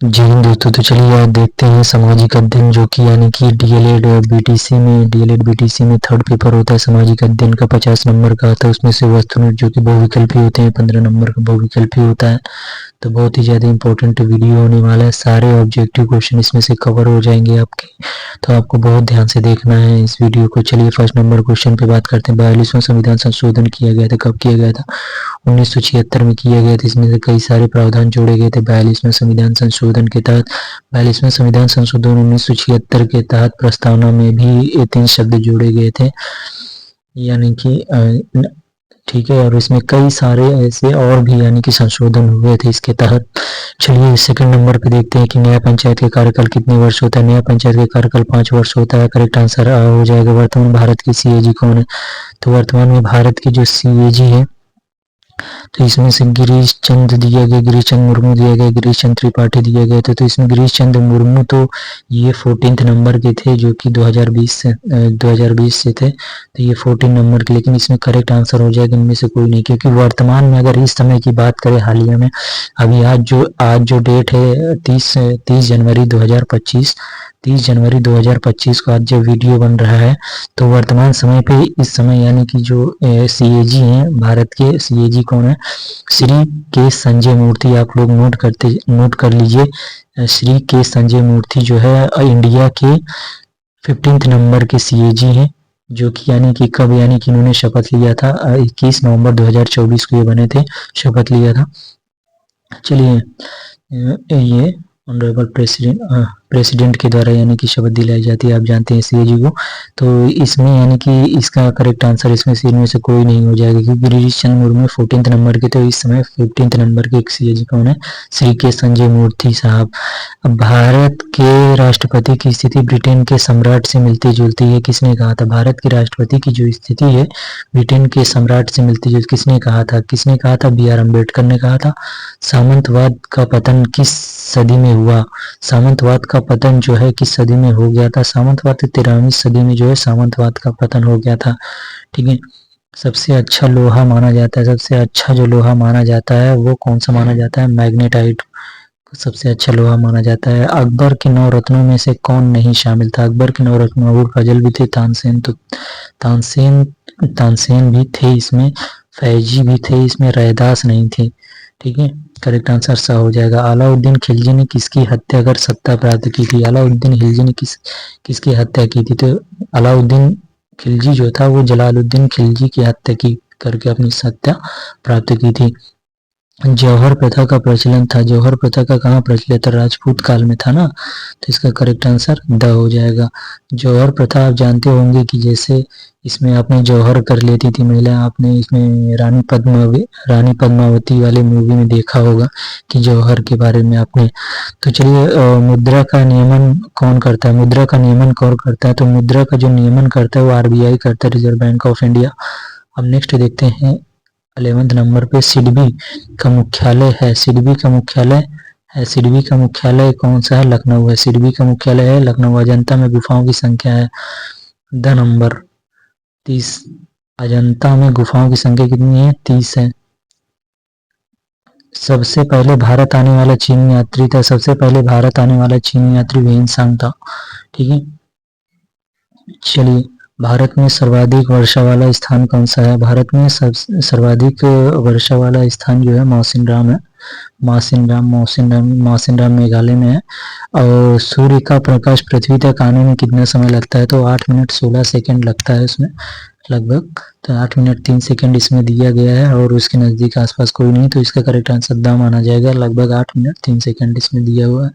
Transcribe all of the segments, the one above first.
जी हिंद दोस्तों, तो चलिए आज देखते हैं सामाजिक अध्ययन, जो कि यानी कि डीएलएड बीटीसी में थर्ड पेपर होता है सामाजिक अध्ययन का। 50 नंबर का आता है, उसमें से वस्तुनिष्ठ जो कि बहुविकल्पी होते हैं 15 नंबर का बहुविकल्पी होता है। तो बहुत ही ज़्यादा इंपॉर्टेंट वीडियो होने वाला है, सारे ऑब्जेक्टिव क्वेश्चन इसमें से कवर हो जाएंगे आपके, तो आपको बहुत ध्यान से देखना है इस वीडियो को। चलिए फर्स्ट नंबर क्वेश्चन पे बात करते हैं। 42वां संविधान संशोधन किया गया था, कब किया गया था? 1976 में किया गया था। इसमें से कई सारे प्रावधान जोड़े गए थे 42वें संविधान संशोधन के तहत। 42वें संविधान संशोधन 1976 के तहत प्रस्तावना में भी ये 3 शब्द जोड़े गए थे, यानी कि ठीक है। और इसमें कई सारे ऐसे और भी यानी कि संशोधन हुए थे इसके तहत। चलिए सेकंड नंबर पे देखते हैं कि नया पंचायत के कार्यकाल कितने वर्ष होता है। नया पंचायत के कार्यकाल 5 वर्ष होता है। करेक्ट आंसर हो जाएगा। वर्तमान भारत की सीएजी कौन है? तो वर्तमान में भारत की जो सीएजी है, तो इसमें से गिरीश चंद दिया गया, गिरीश चंद मुर्मू दिया गया, गिरीश चंद त्रिपाठी दिया गया था। तो इसमें गिरीश चंद मुर्मू तो ये 14th नंबर के थे, जो कि 2020 से थे, तो ये 14 नंबर के। लेकिन इसमें करेक्ट आंसर हो जाएगा इनमें से कोई नहीं, क्योंकि वर्तमान में अगर इस समय की बात करें हालिया में, अभी आज जो डेट है 30 जनवरी 2025, 30 जनवरी 2025 को आज जो वीडियो बन रहा है, तो वर्तमान समय पे इस समय यानी कि जो सीएजी हैं, भारत के सीएजी कौन है? श्री के संजय मूर्ति। आप लोग नोट कर लीजिए। श्री के संजय मूर्ति जो है इंडिया के 15th नंबर के सीएजी हैं, जो कि यानी कि कब, यानी कि इन्होंने शपथ लिया था 21 नवंबर 2024 को ये बने थे, शपथ लिया था। चलिए ये ऑनरेबल प्रेसिडेंट के द्वारा यानी कि शपथ दिलाई जाती है, आप जानते हैं सीएजी को। तो इसमें यानी कि इसका करेक्ट आंसर इसमें से इनमें से कोई नहीं हो जाएगा, क्योंकि गिरीश चंद्र मुर्मू 14th नंबर के, तो इस समय 15th नंबर के एक सीएजी कौन है? श्री के संजय मूर्ति साहब। अब भारत के राष्ट्रपति की स्थिति ब्रिटेन के सम्राट से मिलती जुलती है, किसने कहा था? भारत के राष्ट्रपति की जो स्थिति है ब्रिटेन के सम्राट से मिलती जुलती, किसने कहा था? बी आर अम्बेडकर ने कहा था। सामंतवाद का पतन किस सदी में हुआ? सामंतवाद का पतन जो है किस सदी में हो गया था? सामंतवाद 13वीं सदी में जो है सामंतवाद का पतन हो गया था। ठीक है। सबसे अच्छा लोहा माना जाता है, सबसे अच्छा जो लोहा माना जाता है वो कौन सा माना जाता है? मैग्नेटाइट सबसे अच्छा लोहा माना जाता है। अकबर के 9 रत्नों में से कौन नहीं शामिल था? अकबर के 9 रत्नों, अबुल फजल भी थे, तानसेन भी थे इसमें, फैजी भी थे इसमें, रैदास नहीं थे। ठीक है, करेक्ट आंसर सा हो जाएगा। अलाउद्दीन खिलजी ने किसकी हत्या कर सत्ता प्राप्त की थी? अलाउद्दीन खिलजी ने किसकी हत्या की थी? तो अलाउद्दीन खिलजी जो था वो जलालुद्दीन खिलजी की हत्या की करके अपनी सत्ता प्राप्त की थी। जौहर प्रथा का प्रचलन था, जौहर प्रथा का कहाँ प्रचलित था? राजपूत काल में था ना, तो इसका करेक्ट आंसर द हो जाएगा। जौहर प्रथा आप जानते होंगे कि जैसे इसमें आपने जौहर कर लेती थी महिला, आपने इसमें रानी पद्मावती वाले मूवी में देखा होगा कि जौहर के बारे में आपने। तो चलिए मुद्रा का नियमन कौन करता है? मुद्रा का नियमन कौन करता है? तो मुद्रा का जो नियमन करता है वो आरबीआई करता है, रिजर्व बैंक ऑफ इंडिया। अब नेक्स्ट देखते हैं 11th नंबर पे सिडबी का मुख्यालय है, सिडबी का मुख्यालय कौन सा है? लखनऊ है। सिडबी का मुख्यालय है लखनऊ। अजंता में गुफाओं की संख्या है द नंबर 30। अजंता में गुफाओं की संख्या कितनी है? 30 है। सबसे पहले भारत आने वाला चीनी यात्री था, सबसे पहले भारत आने वाला चीनी यात्री वेइनसांग था। ठीक है। चलिए, भारत में सर्वाधिक वर्षा वाला स्थान कौन सा है? भारत में सर्वाधिक वर्षा वाला स्थान जो है मौसिनराम है। मौसिनराम मेघालय में है। और सूर्य का प्रकाश पृथ्वी तक आने में कितना समय लगता है? तो 8 मिनट 16 सेकंड लगता है इसमें लगभग। तो 8 मिनट 3 सेकंड इसमें दिया गया है, और उसके नजदीक आसपास कोई नहीं, तो इसका करेक्ट आंसर द माना जाएगा। लगभग 8 मिनट 3 सेकंड इसमें दिया हुआ है।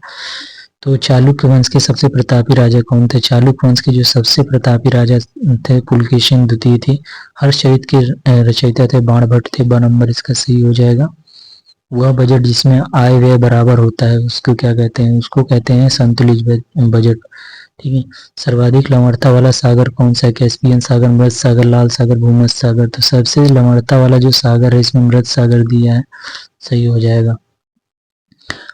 तो चालुक्य वंश के सबसे प्रतापी राजा कौन थे? चालुक्य वंश के जो सबसे प्रतापी राजा थे पुलकेशिन द्वितीय थे। हर्षचरित के रचयिता थे बाणभट्ट थे। ब नंबर इसका सही हो जाएगा। वह बजट जिसमें आय व्यय बराबर होता है उसको क्या कहते हैं? उसको कहते हैं संतुलित बजट। ठीक है। सर्वाधिक लवणता वाला सागर कौन सा है? कैस्पियन सागर, मृत सागर, लाल सागर, भूमध्य सागर। तो सबसे लवणता वाला जो सागर है इसमें मृत सागर दिया है, सही हो जाएगा।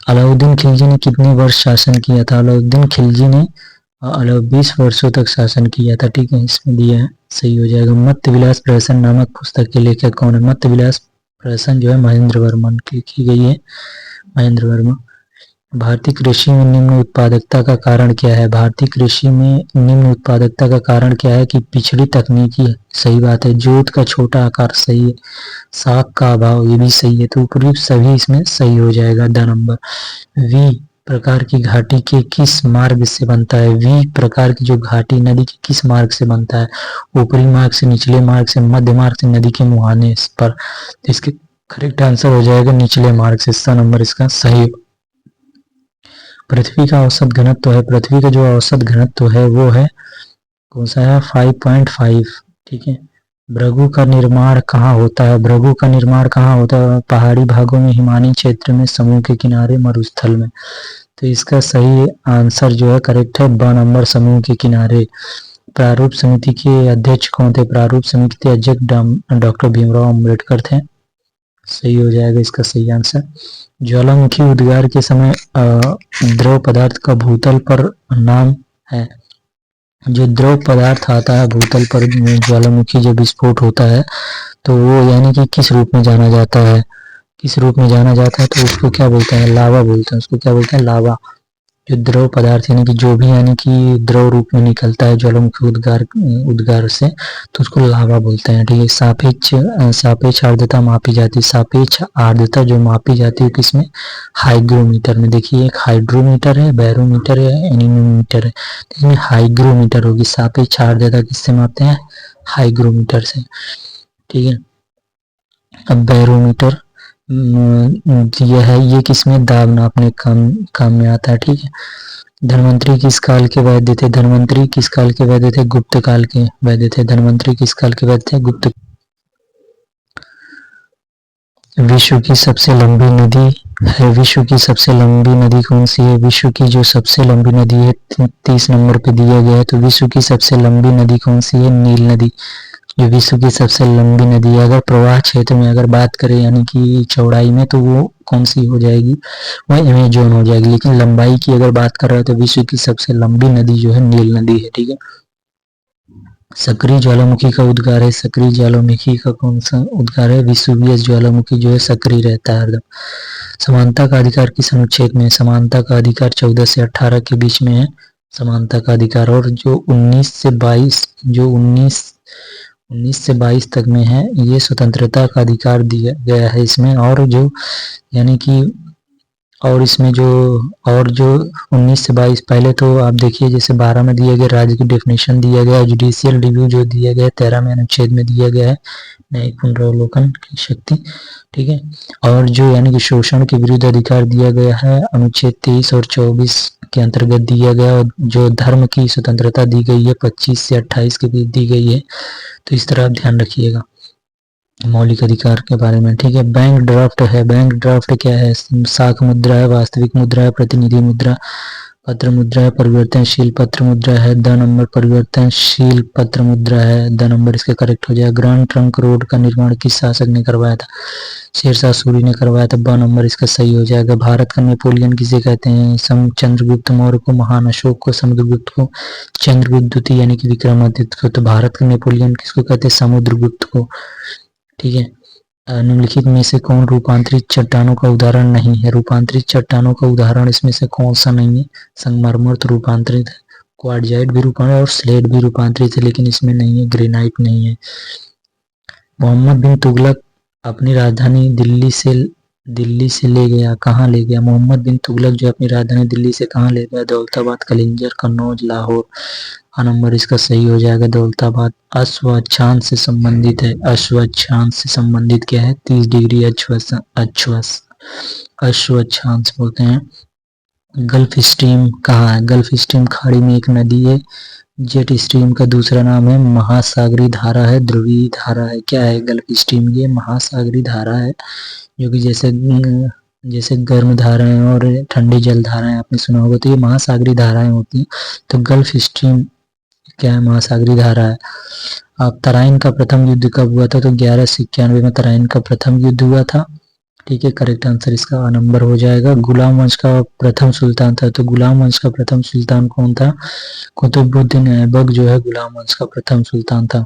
अलाउद्दीन खिलजी ने कितने वर्ष शासन किया था? अलाउद्दीन खिलजी ने 20 वर्षों तक शासन किया था। ठीक है, इसमें दिया है, सही हो जाएगा। मत्स्य विलास प्रहसन नामक पुस्तक के लेखक कौन है? मत्स्य विलास प्रहसन जो है महेंद्र वर्मा की गई है, महेंद्र वर्मा। भारतीय कृषि में निम्न उत्पादकता का कारण क्या है? भारतीय कृषि में निम्न उत्पादकता का कारण क्या है? कि पिछड़ी तकनीकी है, सही बात है। जोत का छोटा आकार सही है। साग का अभाव, ये भी सही है। तो उपयुक्त सभी इसमें सही हो जाएगा। द नंबर वी प्रकार की घाटी के किस मार्ग से बनता है? वी प्रकार की जो घाटी नदी के किस मार्ग से बनता है? ऊपरी मार्ग से, निचले मार्ग से, मध्य मार्ग से, नदी के मुहाने पर। तो इसके करेक्ट आंसर हो जाएगा निचले मार्ग से। इसका नंबर इसका सही। पृथ्वी का औसत घनत्व है, पृथ्वी का जो औसत घनत्व है वो है कौन सा है? 5.5। ठीक है। भृगु का निर्माण कहाँ होता है? भृगु का निर्माण कहाँ होता है? पहाड़ी भागों में, हिमालयी क्षेत्र में, समूह के किनारे, मरुस्थल में। तो इसका सही आंसर जो है करेक्ट है ब नंबर, समूह के किनारे। प्रारूप समिति के अध्यक्ष कौन थे? प्रारूप समिति के अध्यक्ष डॉक्टर भीमराव अम्बेडकर थे। सही हो जाएगा इसका सही आंसर। ज्वालामुखी उद्गार के समय द्रव पदार्थ का भूतल पर नाम है। जो द्रव पदार्थ आता है भूतल पर, ज्वालामुखी जब विस्फोट होता है तो वो यानी कि किस रूप में जाना जाता है? किस रूप में जाना जाता है? तो उसको क्या बोलते हैं? लावा बोलते हैं। उसको क्या बोलते हैं? लावा। जो द्रव पदार्थ यानी कि जो भी यानी कि द्रव रूप में निकलता है ज्वालामुखी उद्गार से, तो उसको लावा बोलते हैं। ठीक है। सापेक्ष आर्द्रता मापी जाती है। सापेक्ष आर्द्रता जो मापी जाती है किसमें? हाइग्रोमीटर में। देखिए एक हाइड्रोमीटर है, बैरोमीटर है, एनीमोमीटर है। तो इसमें हाइग्रोमीटर होगी। सापेक्ष आर्द्रता किससे मापते हैं? हाइग्रोमीटर से। ठीक है। अब बैरोमीटर यह है, ये किसमें? दाब नापने काम में आता है। ठीक है। धन्वंतरी किस काल के वैद्य थे? धन्वंतरी किस काल के वैद्य थे? गुप्त काल के वैद्य थे। धन्वंतरी किस काल के वैद्य थे? गुप्त। विश्व की सबसे लंबी नदी है, विश्व की सबसे लंबी नदी कौन सी है? विश्व की जो सबसे लंबी नदी है 30 नंबर पे दिया गया है। तो विश्व की सबसे लंबी नदी कौन सी है? नील नदी। जो विश्व की सबसे लंबी नदी है, अगर प्रवाह क्षेत्र में अगर बात करें यानी कि चौड़ाई में, तो वो कौन सी हो जाएगी? वह अमेजोन हो जाएगी। लेकिन लंबाई की अगर बात कर रहे हो तो विश्व की सबसे लंबी नदी जो है नील नदी है। ठीक है। सक्रिय ज्वालामुखी का उद्गार है, सक्रिय ज्वालामुखी का कौन सा उद्गार है? विषुवियस ज्वालामुखी जो है सक्रिय रहता है हरदम। समानता का अधिकार किस अनुच्छेद में है? समानता का अधिकार 14 से 18 के बीच में है समानता का अधिकार। और जो 19 से 22 तक में है ये स्वतंत्रता का अधिकार दिया गया है इसमें। और जो यानी कि और इसमें जो 19 से 22, पहले तो आप देखिए जैसे 12 में दिया गया राज्य की डेफिनेशन दिया गया है। जुडिशियल रिव्यू जो दिया गया है 13 में अनुच्छेद में दिया गया है न्यायिक पुनरावलोकन की शक्ति। ठीक है। और जो यानी कि शोषण के विरुद्ध अधिकार दिया गया है अनुच्छेद 23 और 24 के अंतर्गत दिया गया। और जो धर्म की स्वतंत्रता दी गई है 25 से 28 के बीच दी गई है। तो इस तरह आप ध्यान रखिएगा मौलिक अधिकार के बारे में। ठीक है। बैंक ड्राफ्ट है, बैंक ड्राफ्ट क्या है? साख मुद्रा है, वास्तविक मुद्रा है, प्रतिनिधि मुद्रा, पत्र मुद्रा है, परिवर्तनशील पत्र मुद्रा है। द नंबर परिवर्तनशील पत्र मुद्रा है। द नंबर इसके करेक्ट हो जाएगा। ग्रांड ट्रंक रोड का निर्माण किस शासक ने करवाया था? शेरशाह सूरी ने करवाया था। ब नंबर इसका सही हो जाएगा। भारत का नेपोलियन किसे कहते हैं? चंद्रगुप्त मौर्य को, महान अशोक को, समुद्रगुप्त को, चंद्रगुप्त द्वितीय यानी कि विक्रमादित्य को। तो भारत का नेपोलियन किसको कहते हैं? समुद्रगुप्त को। ठीक है। निम्नलिखित में से कौन रूपांतरित चट्टानों का उदाहरण नहीं है? रूपांतरित चट्टानों का उदाहरण इसमें से कौन सा नहीं है? संगमरमर तो रूपांतरित है, क्वार्टजाइट भी रूपांतरित और स्लेट भी रूपांतरित है, लेकिन इसमें नहीं है, ग्रेनाइट नहीं है। मोहम्मद बिन तुगलक अपनी राजधानी दिल्ली से ले गया, कहाँ ले गया? मोहम्मद बिन तुगलक जो अपनी राजधानी दिल्ली से कहाँ ले गया? दौलताबाद, कलिंजर, कन्नौज, लाहौर। हाँ नंबर इसका सही हो जाएगा दौलताबाद। अश्वाक्षांश से संबंधित है, अश्वाक्षांश से संबंधित क्या है? 30 डिग्री अश्वाक्षांश बोलते हैं। गल्फ स्ट्रीम कहाँ है? गल्फ स्ट्रीम खाड़ी में एक नदी है। जेट स्ट्रीम का दूसरा नाम है महासागरी धारा है, ध्रुवीय धारा है। क्या है गल्फ स्ट्रीम? ये महासागरी धारा है, जो कि जैसे गर्म धाराएं और ठंडी जल धाराएं आपने सुना होगा, तो ये महासागरी धाराएं होती हैं। तो गल्फ स्ट्रीम क्या है? महासागरी धारा है। अब तराइन का प्रथम युद्ध कब हुआ था? तो 1191 में तराइन का प्रथम युद्ध हुआ था। ठीक है। करेक्ट आंसर इसका नंबर हो जाएगा। गुलाम वंश का प्रथम सुल्तान था, तो गुलाम वंश का प्रथम सुल्तान कौन था? कुतुबुद्दीन ऐबक जो है गुलाम वंश का प्रथम सुल्तान था।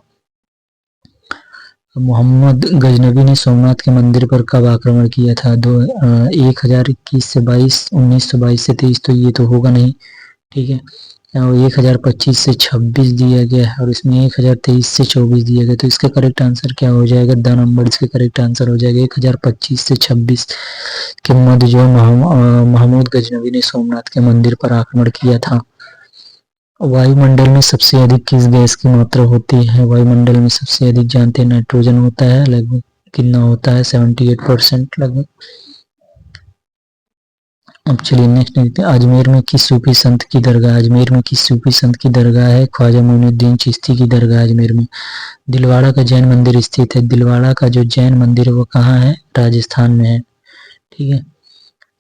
मोहम्मद गजनबी ने सोमनाथ के मंदिर पर कब आक्रमण किया था? 1021 से 22, 1922 से 23, तो ये तो होगा नहीं, ठीक है। 1025 से 26 दिया गया है और इसमें 1023 से 24 दिया गया, तो इसका करेक्ट आंसर क्या हो जाएगा? द नंबर इसका करेक्ट आंसर हो जाएगा 1025 से 26 के मध्य जो महमूद गजनबी ने सोमनाथ के मंदिर पर आक्रमण किया था। वायुमंडल में सबसे अधिक किस गैस की मात्रा होती है? वायुमंडल में सबसे अधिक जानते हैं नाइट्रोजन होता है, लगभग कितना होता है? 78% लगभग। अब चलिए नेक्स्ट देखते हैं, अजमेर में किस सूफी संत की दरगाह? अजमेर में किस सूफी संत की दरगाह है? ख्वाजा मोइनुद्दीन चिश्ती की दरगाह अजमेर में। दिलवाड़ा का जैन मंदिर स्थित है। दिलवाड़ा का जो जैन मंदिर है वो कहाँ है? राजस्थान में है, ठीक है।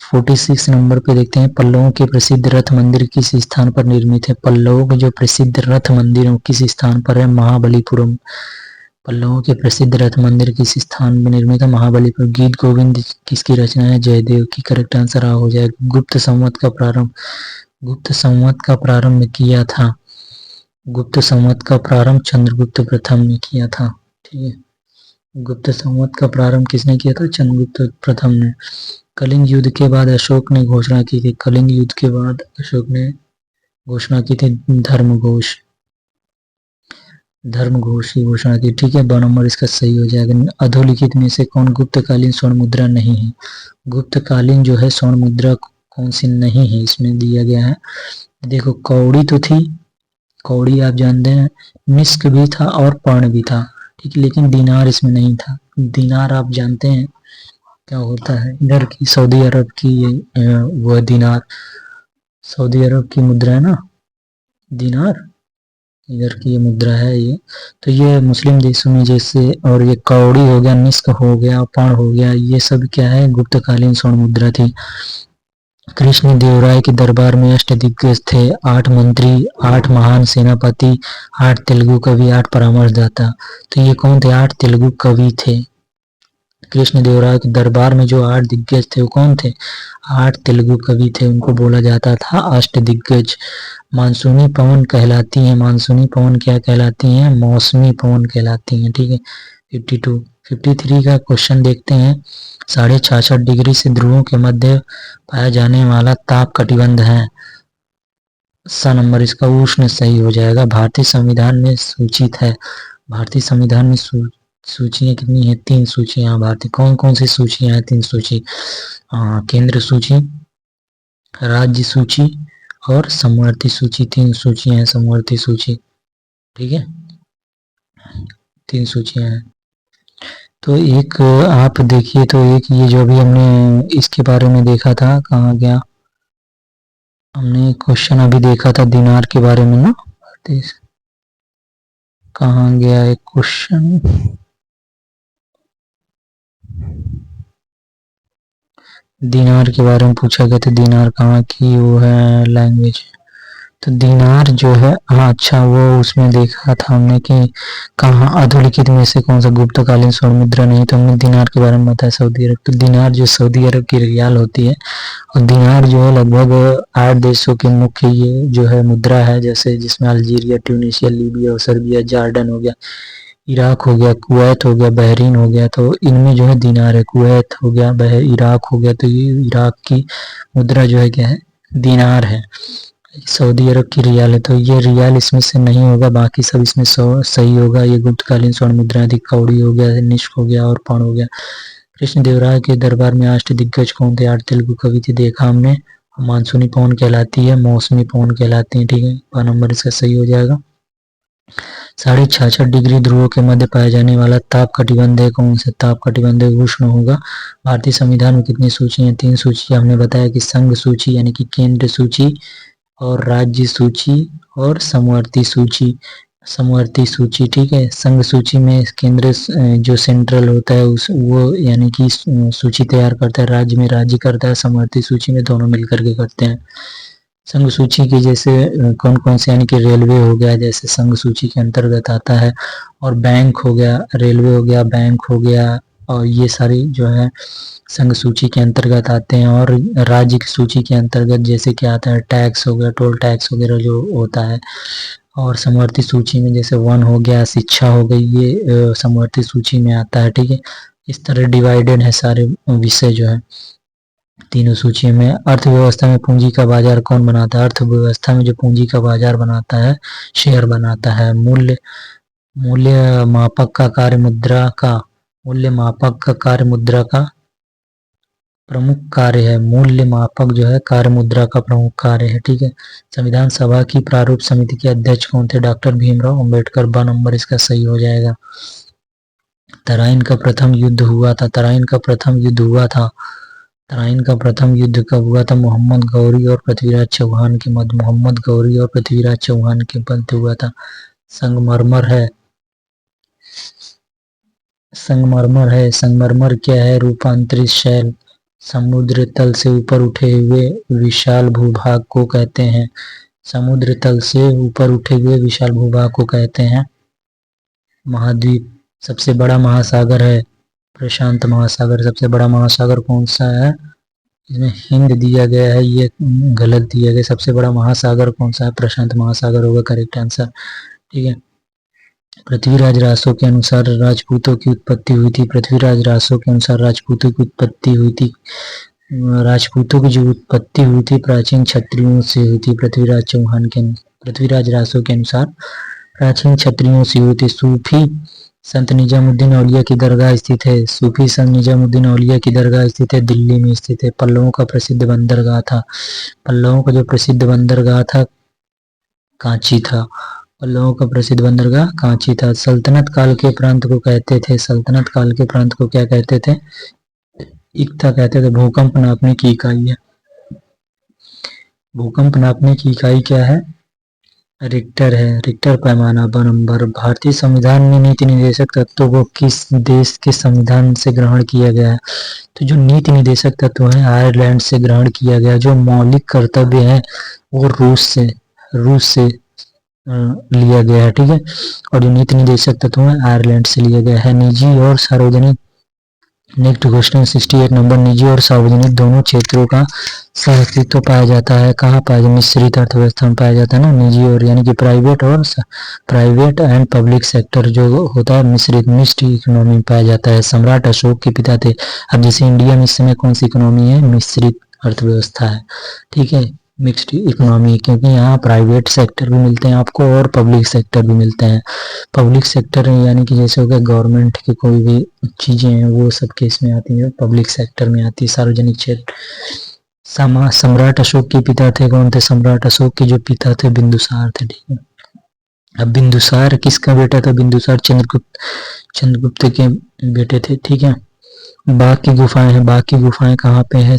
46 नंबर पे देखते हैं, पल्लवों के प्रसिद्ध रथ मंदिर किस स्थान पर निर्मित है? पल्लवों के जो प्रसिद्ध रथ मंदिर है किस स्थान पर है? महाबलीपुरम। पल्लवों के प्रसिद्ध रथ मंदिर किस स्थान में निर्मित है? महाबलीपुरम। गीत गोविंद किसकी रचना है? जयदेव की। करेक्ट आंसर आ हो जाएगा। गुप्त संवत का प्रारंभ, गुप्त संवत का प्रारंभ किया था, गुप्त संवत का प्रारंभ चंद्रगुप्त प्रथम ने किया था, ठीक है। गुप्त संवत का प्रारंभ किसने किया था? चंद्रगुप्त प्रथम ने। कलिंग युद्ध के बाद अशोक ने घोषणा की थी, कलिंग युद्ध के बाद अशोक ने घोषणा की थी धर्मघोष, धर्मघोष की घोषणा की, ठीक है। 2 नंबर इसका सही हो जाएगा। अधोलिखित में से कौन गुप्तकालीन स्वर्ण मुद्रा नहीं है? गुप्तकालीन जो है स्वर्ण मुद्रा कौन सी नहीं है इसमें दिया गया है? देखो कौड़ी तो थी, कौड़ी आप जानते हैं, मिस्क भी था और पर्ण भी था, ठीक है, लेकिन दिनार इसमें नहीं था। दिनार आप जानते हैं क्या होता है? इधर की सऊदी अरब की वह दिनार, सऊदी अरब की मुद्रा है ना दिनार, इधर की ये मुद्रा है ये। तो ये मुस्लिम देशों में जैसे, और ये कौड़ी हो गया, मिस्क हो गया, पर्ण हो गया, ये सब क्या है? गुप्तकालीन स्वर्ण मुद्रा थी। कृष्ण देवराय के दरबार में अष्टदिग्गज थे, 8 मंत्री, 8 महान सेनापति, 8 तेलुगु कवि, 8 परामर्शदाता। तो ये कौन थे? 8 तेलुगु कवि थे। कृष्ण देवराय के दरबार में जो 8 दिग्गज थे वो कौन थे? 8 तेलुगु कवि थे, उनको बोला जाता था अष्टदिग्गज। मानसूनी पवन कहलाती हैं, मानसूनी पवन क्या कहलाती हैं? मौसमी पवन कहलाती हैं, ठीक है। 52 53 का क्वेश्चन देखते हैं, 66.5 डिग्री से ध्रुवों के मध्य पाया जाने वाला ताप कटिबंध है। सा नंबर इसका उष्ण सही हो जाएगा। भारतीय संविधान में सूचित है, भारतीय संविधान में सूचियाँ कितनी है? 3 सूचियाँ भारतीय। कौन कौन सी सूचियाँ हैं? 3 सूची, केंद्र सूची, राज्य सूची और समवर्ती सूची। 3 सूचियाँ हैं समवर्ती सूची, ठीक है, 3 सूचियाँ हैं। तो एक आप देखिए, तो एक ये जो अभी हमने इसके बारे में देखा था, कहाँ गया? हमने क्वेश्चन अभी देखा था दिनार के बारे में ना, कहाँ गया एक क्वेश्चन? दिनार के बारे में पूछा गया था, दिनार कहाँ की वो है लैंग्वेज? तो दिनार जो है, हाँ अच्छा, वो उसमें देखा था हमने कि कहाँ अधोलिखित में से कौन सा गुप्तकालीन स्वर्ण मुद्रा नहीं, तो हमने दिनार के बारे में बताया सऊदी अरब। तो दिनार जो सऊदी अरब की रियाल होती है, और दिनार जो है लगभग 8 देशों की मुख्य ये जो है मुद्रा है, जैसे जिसमें अल्जीरिया, ट्यूनीशिया, लीबिया और सर्बिया, जॉर्डन हो गया, इराक हो गया, कुवैत हो गया, बहरीन हो गया, तो इनमें जो है दिनार है। कुवैत हो गया, इराक हो गया, तो ये इराक की मुद्रा जो है क्या है? दिनार है। सऊदी अरब की रियाल है, तो ये रियाल इसमें से नहीं होगा, बाकी सब इसमें सही होगा। ये गुप्तकालीन स्वर्ण मुद्रा थी, कौड़ी हो गया, निष्क हो गया और पर्ण हो गया। कृष्ण देवराय के दरबार में अष्टदिग्गज कौन थे? 8 तेलुगु कवि थे, देखा हमने। मानसूनी पवन कहलाती है, मौसमी पवन कहलाती है, ठीक है। 1 नंबर इसका सही हो जाएगा। 66.5 डिग्री ध्रुवों के मध्य पाया जाने वाला ताप कटिबंध है कौन सा? ताप कटिबंध उष्ण होगा। भारतीय संविधान में कितनी सूची है? 3 सूची। हमने बताया कि संघ सूची यानी कि केंद्र सूची, और राज्य सूची और समवर्ती सूची, समवर्ती सूची, ठीक है। संघ सूची में केंद्र जो सेंट्रल होता है उस वो यानी कि सूची तैयार करता है, राज्य में राज्य करता है, समवर्ती सूची में दोनों मिलकर के करते हैं। संघ सूची की जैसे कौन कौन से, यानी कि रेलवे हो गया जैसे संघ सूची के अंतर्गत आता है, और बैंक हो गया, रेलवे हो गया, बैंक हो गया, और ये सारी जो है संघ सूची के अंतर्गत आते हैं। और राज्य की सूची के अंतर्गत जैसे क्या आता है? टैक्स हो गया, टोल टैक्स वगैरह जो होता है, और समवर्ती सूची में जैसे वन हो गया, शिक्षा हो गई, ये समवर्ती सूची में आता है। ठीक है, इस तरह डिवाइडेड है सारे विषय जो है तीनों सूची में। अर्थव्यवस्था में पूंजी का बाजार कौन बनाता है? अर्थव्यवस्था में जो पूंजी का बाजार बनाता है, शेयर बनाता है। मूल्य मूल्य मापक का कार्य मुद्रा का मूल्य मापक का कार्य मुद्रा का प्रमुख कार्य है। मूल्य मापक जो है कार्य मुद्रा का प्रमुख कार्य है। ठीक है, संविधान सभा की प्रारूप समिति के अध्यक्ष कौन थे? डॉक्टर भीमराव अंबेडकर। 2 नंबर इसका सही हो जाएगा। तराइन का प्रथम युद्ध हुआ था। तराइन का प्रथम युद्ध हुआ था तराइन का प्रथम युद्ध कब हुआ था? मोहम्मद गौरी और पृथ्वीराज चौहान के मध्य। मोहम्मद गौरी और पृथ्वीराज चौहान के मध्य हुआ था। संगमरमर है। संगमरमर क्या है? रूपांतरित शैल। समुद्र तल से ऊपर उठे हुए विशाल भूभाग को कहते हैं। समुद्र तल से ऊपर उठे हुए विशाल भूभाग को कहते हैं महाद्वीप। सबसे बड़ा महासागर है प्रशांत महासागर। सबसे बड़ा महासागर कौन सा है? इसमें हिंद दिया गया है, ये गलत दिया गया। सबसे बड़ा महासागर कौन सा है? प्रशांत महासागर होगा करेक्ट आंसर। ठीक है, पृथ्वीराज रासो के अनुसार राजपूतों की उत्पत्ति हुई थी। पृथ्वीराज रासो के अनुसार राजपूतों की उत्पत्ति हुई थी। राजपूतों की जो उत्पत्ति हुई थी प्राचीन क्षत्रियों से हुई थी। पृथ्वीराज रासो के अनुसार प्राचीन क्षत्रियों से हुई थी। सूफी संत निजामुद्दीन औलिया की दरगाह स्थित है। सूफी संत निजामुद्दीन औलिया की दरगाह स्थित है, दिल्ली में स्थित है। पल्लवों का प्रसिद्ध बंदरगाह था। पल्लवों का जो प्रसिद्ध बंदरगाह था कांची था। पल्लवों का प्रसिद्ध बंदरगाह कांची था। सल्तनत काल के प्रांत को कहते थे। सल्तनत काल के प्रांत को क्या कहते थे? इक्ता कहते थे। भूकंप नापने की इकाई है। भूकंप नापने की इकाई क्या है? रिक्टर है। रिक्टर पैमाना नंबर। भारतीय संविधान में नीति निर्देशक तत्वों को किस देश के संविधान से ग्रहण किया गया है? तो जो नीति निर्देशक तत्व है आयरलैंड से ग्रहण किया गया। जो मौलिक कर्तव्य है वो रूस से लिया गया है। ठीक है, और जो नीति निर्देशक तत्व है आयरलैंड से लिया गया है। निजी और सार्वजनिक नेक्स्ट क्वेश्चन 68 नंबर। निजी और सार्वजनिक दोनों क्षेत्रों का सहअस्तित्व पाया जाता है। कहाँ पाया जाता है? मिश्रित अर्थव्यवस्था में पाया जाता है ना। निजी और यानी कि प्राइवेट एंड पब्लिक सेक्टर जो होता है मिश्रित इकोनॉमी में पाया जाता है। सम्राट अशोक के पिता थे। अब जैसे इंडिया में इस समय कौन सी इकोनॉमी है? मिश्रित अर्थव्यवस्था है। ठीक है, मिक्स्ड इकोनॉमी, क्योंकि यहाँ प्राइवेट सेक्टर भी मिलते हैं आपको और पब्लिक सेक्टर भी मिलते हैं। पब्लिक सेक्टर यानी कि जैसे हो गया गवर्नमेंट की कोई भी चीजें हैं वो सब केस में आती है, पब्लिक सेक्टर में आती है। सार्वजनिक क्षेत्र। सम्राट अशोक के पिता थे कौन थे? सम्राट अशोक के जो पिता थे बिंदुसार थे। ठीक है, अब बिंदुसार किसका बेटा था? बिंदुसार चंद्रगुप्त के बेटे थे। ठीक है, बाघ की गुफाएं हैं। बाघ की गुफाएं कहाँ पे है?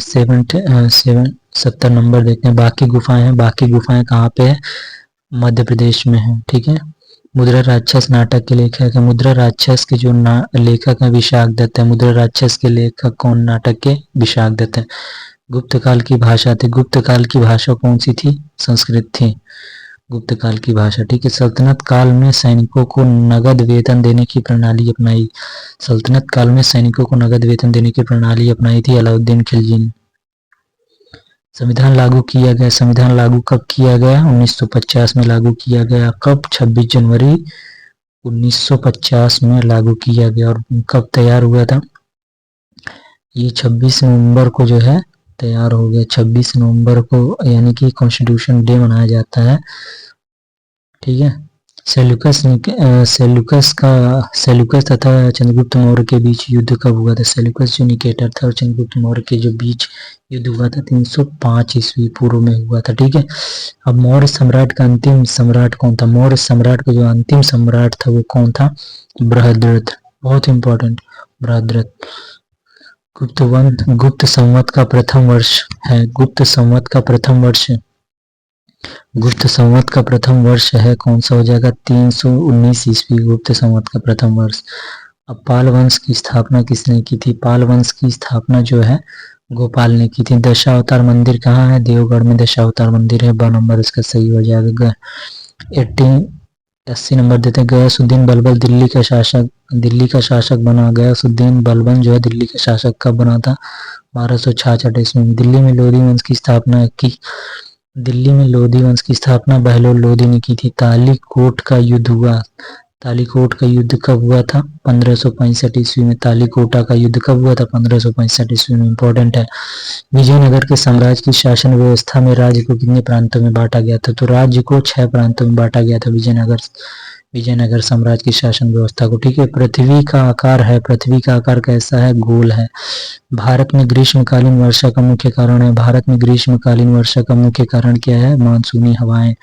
70 नंबर देखते हैं। बाघ की गुफाएं हैं। बाघ की गुफाएं कहाँ पे है? मध्य प्रदेश में है। ठीक है, मुद्रा राक्षस नाटक के लेखक है। मुद्रा राक्षस के जो लेखक है विशाख दत्त है। मुद्रा राक्षस के लेखक कौन? नाटक के विशाख दत्त है। गुप्त काल की भाषा थी। गुप्त काल की भाषा कौन सी थी? संस्कृत थी गुप्त काल की भाषा। ठीक है, सल्तनत काल में सैनिकों को नगद वेतन देने की प्रणाली अपनाई। सल्तनत काल में सैनिकों को नगद वेतन देने की प्रणाली अपनाई थी अलाउद्दीन खिलजी ने। संविधान लागू किया गया। संविधान लागू कब किया गया? 1950 में लागू किया गया। कब? 26 जनवरी 1950 में लागू किया गया। और कब तैयार हुआ था? ये 26 नवंबर को जो है तैयार हो गया। 26 नवंबर को यानी कि कॉन्स्टिट्यूशन डे मनाया जाता है। ठीक है, सेल्यूकस तथा चंद्रगुप्त मौर्य के बीच युद्ध कब हुआ था? सेल्यूकस जो निकेटर था और चंद्रगुप्त मौर्य के जो बीच युद्ध हुआ था 305 ईस्वी पूर्व में हुआ था। ठीक है, अब मौर्य सम्राट का अंतिम सम्राट कौन था? मौर्य सम्राट का जो अंतिम सम्राट था वो कौन था? बृहद्रथ। बहुत इंपॉर्टेंट, बृहद्रथ। गुप्त संवत का प्रथम वर्ष है। गुप्त संवत का प्रथम वर्ष है कौन सा हो जाएगा? 319 ईस्वी गुप्त संवत का प्रथम वर्ष। अब पाल वंश की स्थापना किसने की थी? पाल वंश की स्थापना जो है गोपाल ने की थी। दशावतार मंदिर कहाँ है? देवगढ़ में दशावतार मंदिर है। 2 नंबर इसका सही हो जाएगा। 80 नंबर देते हैं। गयासुद्दीन बलबन दिल्ली का शासक बना। गयासुद्दीन बलबन जो है दिल्ली का शासक कब बना था? 1266 ईस्वी में। दिल्ली में लोधी वंश की स्थापना की दिल्ली में लोधी वंश की स्थापना बहलोल लोधी ने की थी। तालीकोट का युद्ध हुआ। तालीकोट का युद्ध कब हुआ था? 1565 ईस्वी में। तालीकोटा का युद्ध कब हुआ था? 1565 ईस्वी में। इंपॉर्टेंट है। विजयनगर के साम्राज्य की शासन व्यवस्था में राज्य को कितने प्रांतों में बांटा गया था? तो राज्य को 6 प्रांतों में बांटा गया था विजयनगर साम्राज्य की शासन व्यवस्था को। ठीक है। पृथ्वी का आकार है, पृथ्वी का आकार कैसा है? गोल है। भारत में ग्रीष्मकालीन वर्षा का मुख्य कारण है। भारत में ग्रीष्मकालीन वर्षा का मुख्य कारण क्या है? मानसूनी हवाएं।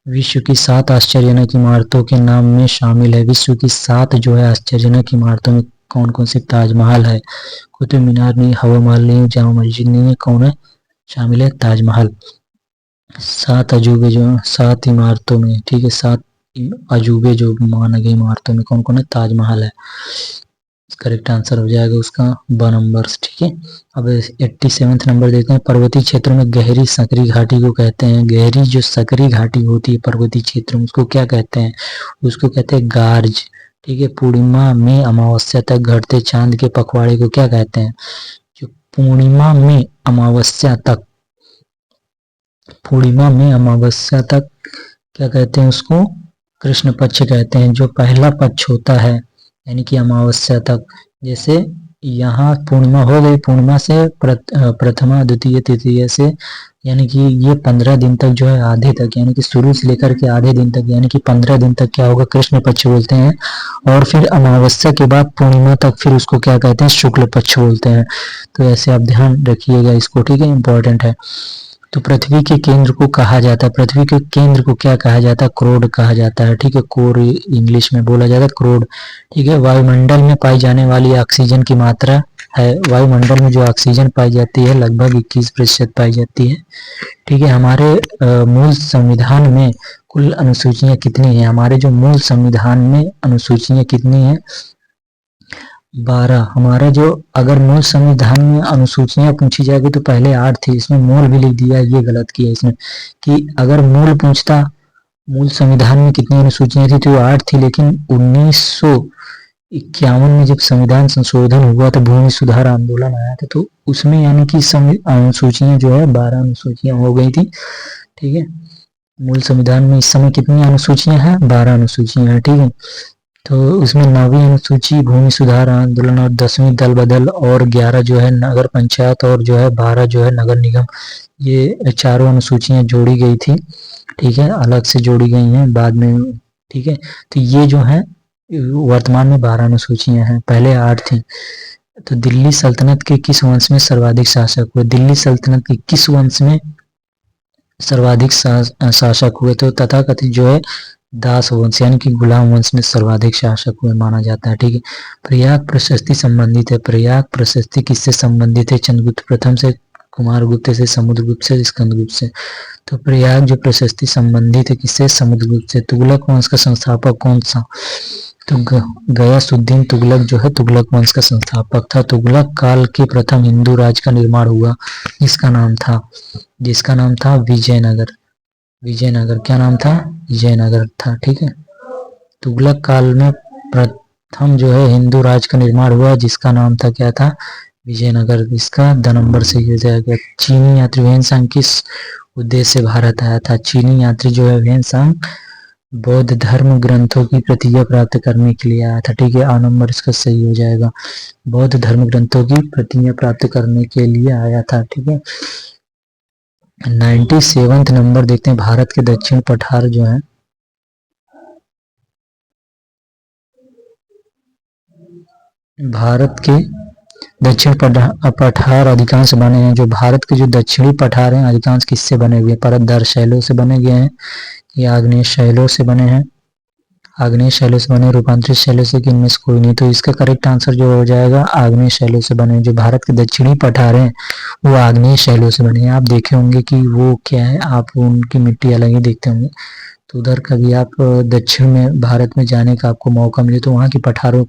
विश्व की 7 आश्चर्यजनक इमारतों के नाम में शामिल है। विश्व की 7 जो है आश्चर्यजनक इमारतों में कौन कौन सी? ताजमहल है, कुतुब मीनार नहीं, हवा महल नहीं, जामा मस्जिद नहीं है। कौन है शामिल है? ताजमहल। 7 अजूबे जो 7 इमारतों में, ठीक है, 7 अजूबे जो माना गए इमारतों में कौन कौन है? ताजमहल है। करेक्ट आंसर हो जाएगा उसका ब नंबर। ठीक है। अब 87 नंबर देखते हैं। पर्वतीय क्षेत्रों में गहरी सकरी घाटी को कहते हैं। गहरी जो सकरी घाटी होती है पर्वतीय क्षेत्र में उसको क्या कहते हैं? उसको कहते हैं गार्ज। ठीक है। पूर्णिमा में अमावस्या तक घटते चांद के पखवाड़े को क्या कहते हैं? जो पूर्णिमा में अमावस्या तक, पूर्णिमा में अमावस्या तक क्या कहते हैं उसको? कृष्ण पक्ष कहते हैं। जो पहला पक्ष होता है यानी कि अमावस्या तक, जैसे यहाँ पूर्णिमा हो गई, पूर्णिमा से प्रथमा द्वितीय तृतीय से यानी कि ये 15 दिन तक जो है आधे तक यानी कि शुरू से लेकर के आधे दिन तक यानी कि 15 दिन तक क्या होगा? कृष्ण पक्ष बोलते हैं। और फिर अमावस्या के बाद पूर्णिमा तक फिर उसको क्या कहते हैं? शुक्ल पक्ष बोलते हैं। तो ऐसे आप ध्यान रखिएगा इसको। ठीक है। इंपॉर्टेंट है। तो पृथ्वी के केंद्र को कहा जाता है, पृथ्वी के केंद्र को क्या कहा जाता है? क्रोड कहा जाता है। ठीक है। कोर इंग्लिश में बोला जाता है, क्रोड। ठीक है। वायुमंडल में पाई जाने वाली ऑक्सीजन की मात्रा है, वायुमंडल में जो ऑक्सीजन पाई जाती है लगभग 21% पाई जाती है। ठीक है। हमारे मूल संविधान में कुल अनुसूचियां कितनी है? हमारे जो मूल संविधान में अनुसूचियां कितनी है? 12। हमारा जो अगर मूल संविधान में अनुसूचियां पूछी जाएगी तो पहले 8 थी, इसमें मूल भी लिख दिया, ये गलत किया इसमें कि अगर मूल पूछता मूल संविधान में कितनी अनुसूचियां थी तो 8 थी, लेकिन 1951 में जब संविधान संशोधन हुआ था, भूमि सुधार आंदोलन आया था, तो उसमें यानी कि अनुसूचियां जो है 12 अनुसूचियां हो गई थी। ठीक है। मूल संविधान में इस समय कितनी अनुसूचियां हैं? 12 अनुसूचियां हैं। ठीक है। तो उसमें 9वीं अनुसूची भूमि सुधार आंदोलन और 10वीं दल बदल और 11 जो है नगर पंचायत और जो है 12 जो है नगर निगम, ये चारों अनुसूचियां जोड़ी गई थी। ठीक है। अलग से जोड़ी गई हैं बाद में। ठीक है। तो ये जो है वर्तमान में 12 अनुसूचियां हैं, पहले 8 थी। तो दिल्ली सल्तनत के किस वंश में सर्वाधिक शासक हुए? दिल्ली सल्तनत के किस वंश में सर्वाधिक शासक हुए? तो तथाकथित जो है दास वंश यानी कि गुलाम वंश में सर्वाधिक शासक हुए माना जाता है। ठीक है। प्रयाग प्रशस्ति संबंधित है। प्रयाग प्रशस्ति किससे संबंधित है? चंद्रगुप्त प्रथम से, कुमारगुप्त से, समुद्रगुप्त से, स्कंदगुप्त से। तो प्रयाग जो प्रशस्ति संबंधित है किससे? समुद्रगुप्त से। तुगलक वंश का संस्थापक कौन सा? तो गयासुद्दीन तुगलक जो है तुगलक वंश का संस्थापक था। तुगलक काल के प्रथम हिंदू राज्य का निर्माण हुआ, जिसका नाम था विजयनगर। विजयनगर क्या नाम था? विजयनगर था। ठीक है। तुगलक काल में प्रथम जो है हिंदू राज्य का निर्माण हुआ, जिसका नाम था क्या था? विजयनगर। इसका द नंबर से हो जाएगा। चीनी यात्री ह्वेनसांग किस उद्देश्य से भारत आया था? चीनी यात्री जो है ह्वेनसांग बौद्ध धर्म ग्रंथों की प्रतियां प्राप्त करने के लिए आया था। ठीक है। आ नंबर इसका सही हो जाएगा। बौद्ध धर्म ग्रंथों की प्रतियां प्राप्त करने के लिए आया था। ठीक है। 97 नंबर देखते हैं। भारत के दक्षिण पठार जो है, भारत के दक्षिण पठार अधिकांश बने हैं। जो भारत के जो दक्षिणी पठार हैं अधिकांश किससे बने हुए हैं? परतदार शैलों से बने गए हैं या आग्नेय शैलों से बने हैं? आग्नेय शैलों से बने, रूपांतरित शैलों से, कि इनमें से कोई नहीं? तो इसका करेक्ट आंसर जो हो जाएगा आग्नेय शैलों से बने। जो भारत के दक्षिणी पठार हैं वो आग्नेय शैलों से बने हैं। आप देखे होंगे कि वो क्या है, आप उनकी मिट्टी अलग ही देखते होंगे। तो उधर कभी आप दक्षिण में भारत में जाने का आपको मौका मिले तो वहाँ की पठारों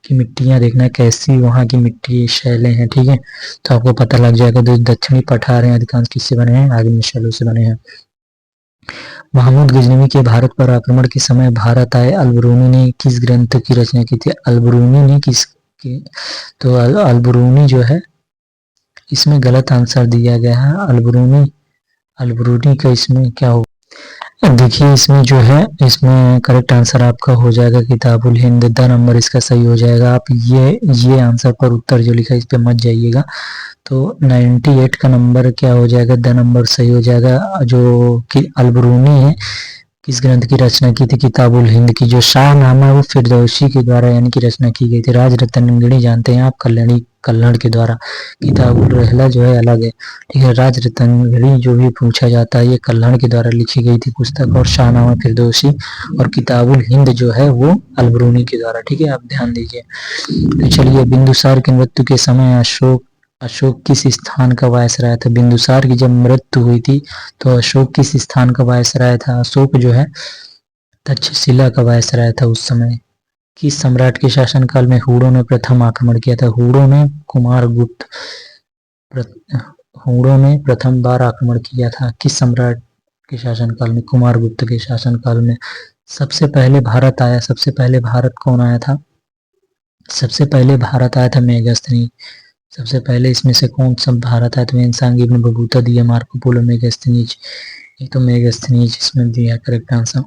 की मिट्टियाँ देखना कैसी वहाँ की मिट्टी शैलें हैं। ठीक है। तो आपको पता लग जाएगा। जो दक्षिणी पठार हैं अधिकांश किससे बने हैं? आग्नेय शैलों से बने हैं। महमूद गजनवी के भारत पर आक्रमण के समय भारत आए अलबरूनी ने किस ग्रंथ की रचना की थी? अलबरूनी ने किसकी? तो अलबरूनी जो है इसमें गलत आंसर दिया गया है। अलबरूनी अलबरूनी का इसमें क्या हो, देखिए इसमें जो है, इसमें करेक्ट आंसर आपका हो जाएगा किताबुल हिंद, द नंबर इसका सही हो जाएगा। आप ये आंसर पर उत्तर जो लिखा है इस पे मत जाइएगा। तो 98 का नंबर क्या हो जाएगा, द नंबर सही हो जाएगा। जो कि अलबरूनी है, किस ग्रंथ की रचना की थी, किताबुल हिंद की। जो शाहनामा है वो फिरदौसी के द्वारा यानी कि रचना की गई थी। राज रतनगणी जानते हैं आप, कल्याणी कल्हड़ के द्वारा। किताबुल रहला जो है अलग है, ठीक है। राज रतनगणी जो भी पूछा जाता है ये कल्हड़ के द्वारा लिखी गई थी पुस्तक, और शाहनामा फिरदौसी, और किताबुल हिंद जो है वो अलबरूनी के द्वारा, ठीक है। आप ध्यान दीजिए। तो चलिए, बिंदुसार की मृत्यु के समय अशोक अशोक किस स्थान का वायसराय था। बिंदुसार की जब मृत्यु हुई थी तो अशोक किस स्थान का वायसराय था। अशोक जो है तक्षशिला का वायसराय था उस समय। किस सम्राट के शासनकाल में हूणों ने प्रथम आक्रमण किया था। हूणों ने कुमारगुप्त हूणों ने प्रथम बार आक्रमण किया था किस सम्राट के शासनकाल में, कुमारगुप्त के शासनकाल में। सबसे पहले भारत आया, सबसे पहले भारत कौन आया था, सबसे पहले भारत आया था मेगस्थनी। सबसे पहले इसमें से कौन सा भारत आया था, वेन्सांग इब्न बतूता दिया, मार्को पोलो, मेगस्थनीज। ये तो मेगस्थनीज इसमें दिया करेक्ट आंसर।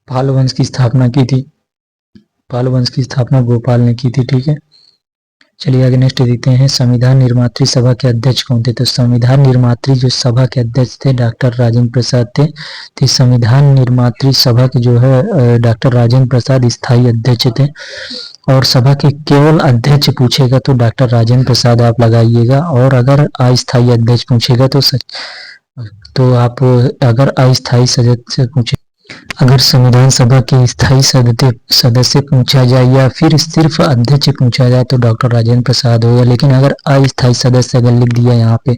पाल वंश की स्थापना की थी, पाल वंश की स्थापना गोपाल ने की थी, ठीक है। चलिए आगे नेक्स्ट देखते हैं। संविधान निर्मात्री सभा के अध्यक्ष कौन थे। तो संविधान निर्मात्री जो सभा के अध्यक्ष थे डॉक्टर राजेंद्र प्रसाद थे। तो संविधान निर्मात्री सभा के जो है डॉक्टर राजेंद्र प्रसाद स्थायी अध्यक्ष थे। और सभा के केवल अध्यक्ष पूछेगा तो डॉक्टर राजेंद्र प्रसाद आप लगाइएगा, और अगर अस्थायी अध्यक्ष पूछेगा तो आप अगर अस्थायी सदस्य पूछे, अगर संविधान सभा के स्थायी सदस्य पूछा जाए या फिर सिर्फ अध्यक्ष पूछा जाए तो डॉक्टर राजेंद्र प्रसाद होगा। लेकिन अगर अस्थायी सदस्य अगर लिख दिया यहाँ पे,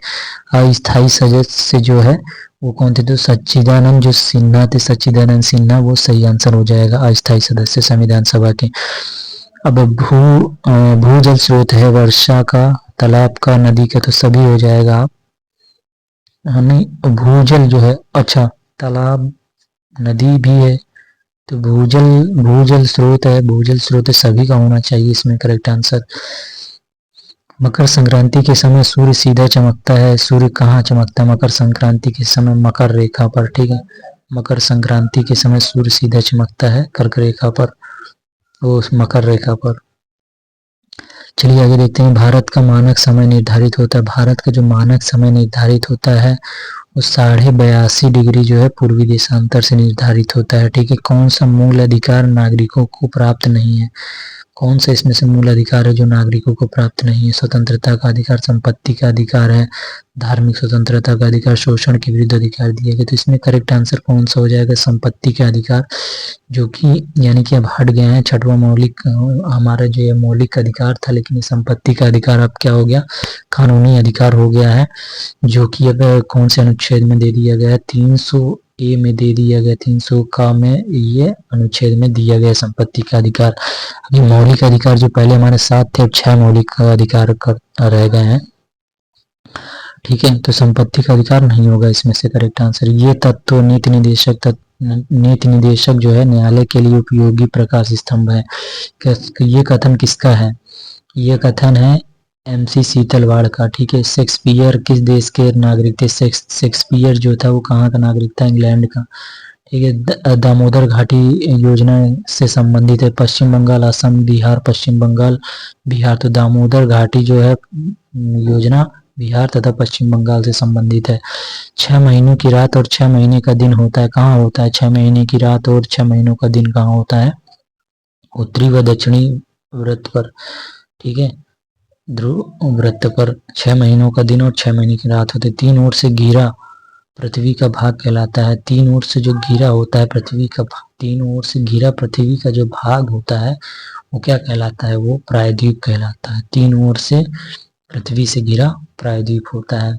अस्थायी सदस्य जो है वो कौन थे, तो सच्चिदानंद जो सिन्हा थे, सच्चिदानंद सिन्हा, वो सही आंसर हो जाएगा अस्थायी सदस्य संविधान सभा के। अब भूजल स्रोत है वर्षा का, तालाब का, नदी का, तो सभी हो जाएगा आप। नहीं, भूजल जो है, अच्छा तालाब नदी भी है, तो भूजल स्रोत है, भूजल स्रोत सभी का होना चाहिए इसमें करेक्ट आंसर। मकर संक्रांति के समय सूर्य सीधा चमकता है। सूर्य कहाँ चमकता है मकर संक्रांति के समय, मकर रेखा पर, ठीक है। मकर संक्रांति के समय सूर्य सीधा चमकता है कर्क रेखा पर, वो मकर रेखा पर। चलिए आगे देखते हैं। भारत का मानक समय निर्धारित होता है। भारत का जो मानक समय निर्धारित होता है वो 82.5 डिग्री जो है पूर्वी देशांतर से निर्धारित होता है, ठीक है। कौन सा मूल अधिकार नागरिकों को प्राप्त नहीं है, कौन सा इसमें से मूल अधिकार है जो नागरिकों को प्राप्त नहीं है। स्वतंत्रता का अधिकार, संपत्ति का अधिकार है, धार्मिक स्वतंत्रता का अधिकार, शोषण के विरुद्ध अधिकार दिया गया। तो इसमें करेक्ट आंसर कौन सा हो जाएगा, संपत्ति का अधिकार, जो कि यानी कि अब हट गया है। छठवां मौलिक हमारा जो ये मौलिक अधिकार था, लेकिन ये संपत्ति का अधिकार अब क्या हो गया, कानूनी अधिकार हो गया है, जो कि अब कौन से अनुच्छेद में दे दिया गया है, 300A में दे दिया गया, 300 का में ये अनुच्छेद में दिया गया संपत्ति का अधिकार। अभी मौलिक अधिकार जो पहले हमारे 7 थे, अब 6 मौलिक अधिकार रह गए हैं, ठीक है। तो संपत्ति का अधिकार नहीं होगा इसमें से करेक्ट आंसर। ये तत्व नीति निदेशक जो है न्यायालय के लिए उपयोगी प्रकाश स्तंभ है। ये कथन किसका है, ये कथन है MC शीतलवाड़ का, ठीक है। शेक्सपियर किस देश के नागरिक थे। शेक्सपियर जो था वो कहाँ का नागरिक था, इंग्लैंड का, ठीक है। दामोदर घाटी योजना से संबंधित है। पश्चिम बंगाल, असम, बिहार, पश्चिम बंगाल, बिहार। तो दामोदर घाटी जो है योजना बिहार तथा पश्चिम बंगाल से संबंधित है। 6 महीनों की रात और 6 महीने का दिन होता है, कहाँ होता है 6 महीने की रात और 6 महीनों का दिन कहाँ होता है, उत्तरी व दक्षिणी व्रत पर, ठीक है। ध्रुव व्रत पर 6 महीनों का दिन और 6 महीने की रात होती है। 3 ओर से घिरा पृथ्वी का भाग कहलाता है। 3 ओर से जो घिरा होता है पृथ्वी का भाग, 3 ओर से घिरा पृथ्वी का जो भाग होता है वो क्या कहलाता है, वो प्रायद्वीप कहलाता है। 3 ओर से पृथ्वी से घिरा प्रायद्वीप होता है।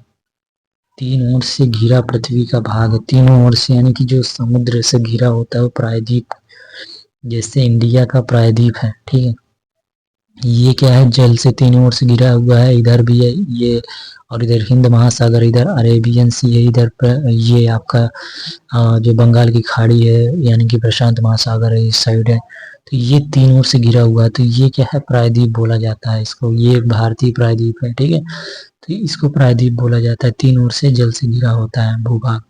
3 ओर से घिरा पृथ्वी का भाग, तीनों ओर से यानी कि जो समुद्र से घिरा होता है वो प्रायद्वीप, जैसे इंडिया का प्रायद्वीप है, ठीक है। ये क्या है, जल से तीनों ओर से घिरा हुआ है, इधर भी है ये, और इधर हिंद महासागर, इधर अरेबियन सी है, इधर ये आपका जो बंगाल की खाड़ी है यानी कि प्रशांत महासागर है, इस साइड है। तो ये तीन ओर से घिरा हुआ है, तो ये क्या है, प्रायद्वीप बोला जाता है इसको। ये भारतीय प्रायद्वीप है, ठीक है। तो इसको प्रायद्वीप बोला जाता है, तीन ओर से जल से घिरा होता है भूभाग।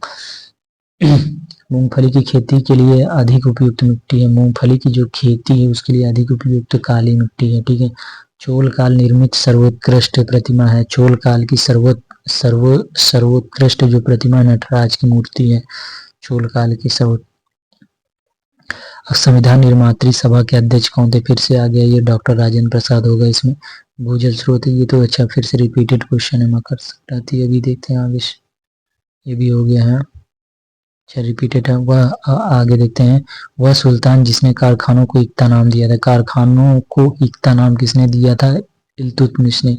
मूंगफली की खेती के लिए अधिक उपयुक्त मिट्टी है, मूंगफली की जो खेती है उसके लिए अधिक उपयुक्त काली मिट्टी है, ठीक है। चोल काल निर्मित सर्वोत्कृष्ट प्रतिमा है, चोल काल की सर्वोत्कृष्ट जो प्रतिमा नटराज की मूर्ति है, चोल काल की सर्व। संविधान निर्मात्री सभा के अध्यक्ष कौन थे, फिर से आ गया ये डॉक्टर राजेंद्र प्रसाद होगा इसमें। भूजल स्रोत, ये तो अच्छा फिर से रिपीटेड क्वेश्चन है मकर संक्रांति। अभी देखते हैं आगे, ये भी हो गया है, अच्छा रिपीटेड है। वह आगे देखते हैं, वह सुल्तान जिसने कारखानों को इक्ता नाम दिया था, कारखानों को इक्ता नाम किसने दिया था, इल्तुतमिश ने।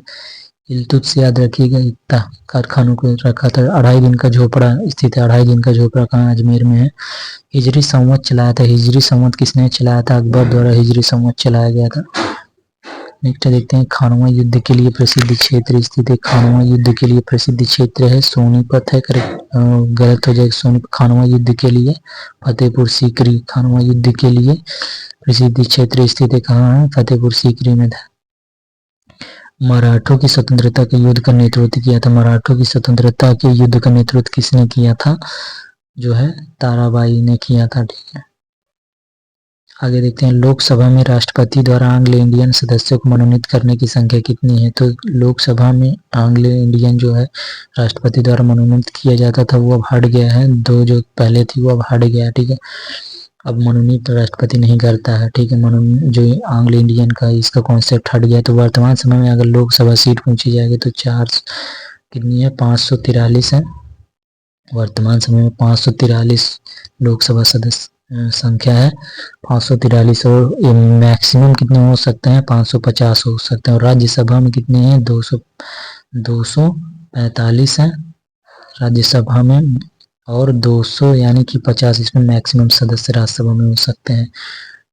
इल्तुत याद रखिएगा, इक्ता कारखानों को रखा था। अढ़ाई दिन का झोपड़ा स्थित है, अढ़ाई दिन का झोपड़ा कहाँ, अजमेर में है। हिजरी संवत चलाया था, हिजरी संवत किसने चलाया था, अकबर द्वारा हिजरी संवत चलाया गया था। नेक्स्ट देखते हैं, खानवा युद्ध के लिए प्रसिद्ध क्षेत्र स्थित है, खानवा युद्ध के लिए प्रसिद्ध क्षेत्र है सोनीपत है, करेक्ट गलत हो जाएगा, सोनीपत। खानवा युद्ध के लिए फतेहपुर सीकरी, खानवा युद्ध के लिए प्रसिद्ध क्षेत्र स्थित है, कहाँ है, फतेहपुर सीकरी में था। मराठों की स्वतंत्रता के युद्ध का नेतृत्व किया था, मराठों की स्वतंत्रता के युद्ध का नेतृत्व किसने किया था, जो है ताराबाई ने किया था, ठीक है। आगे देखते हैं, लोकसभा में राष्ट्रपति द्वारा एंग्लो इंडियन सदस्यों को मनोनीत करने की संख्या कितनी है, तो लोकसभा में एंग्लो इंडियन जो है राष्ट्रपति द्वारा मनोनीत किया जाता था वो अब हट गया है, दो जो पहले थी वो अब हट गया है, ठीक है। अब मनोनीत राष्ट्रपति नहीं करता है, ठीक है। जो एंग्लो इंडियन का इसका कॉन्सेप्ट हट गया। तो वर्तमान समय में अगर लोकसभा सीट पूछी जाएगी तो चार कितनी है, 543 है। वर्तमान समय में 543 लोकसभा सदस्य संख्या है, 543। और मैक्सिमम कितने हो सकते हैं, 550 हो सकते हैं। और राज्यसभा में कितने हैं, 245 है राज्यसभा में, और 200 यानी कि 50 इसमें मैक्सिमम सदस्य राज्यसभा में हो सकते हैं,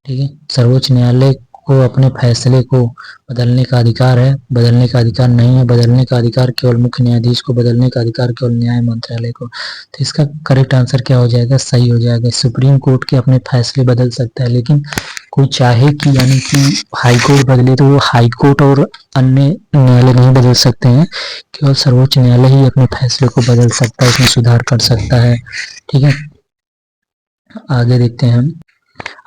ठीक है। सर्वोच्च न्यायालय को अपने फैसले को बदलने का अधिकार है, बदलने का अधिकार नहीं है, बदलने का अधिकार केवल मुख्य न्यायाधीश को, बदलने का अधिकार केवल न्याय मंत्रालय को। तो इसका करेक्ट आंसर क्या हो जाएगा, सही हो जाएगा। सुप्रीम कोर्ट के अपने फैसले बदल सकता है, लेकिन कोई चाहे कि यानी कि हाई कोर्ट बदले तो वो हाई कोर्ट और अन्य न्यायालय नहीं बदल सकते हैं, केवल सर्वोच्च न्यायालय ही अपने फैसले को बदल सकता है, इसमें सुधार कर सकता है, ठीक है। आगे देखते हैं हम,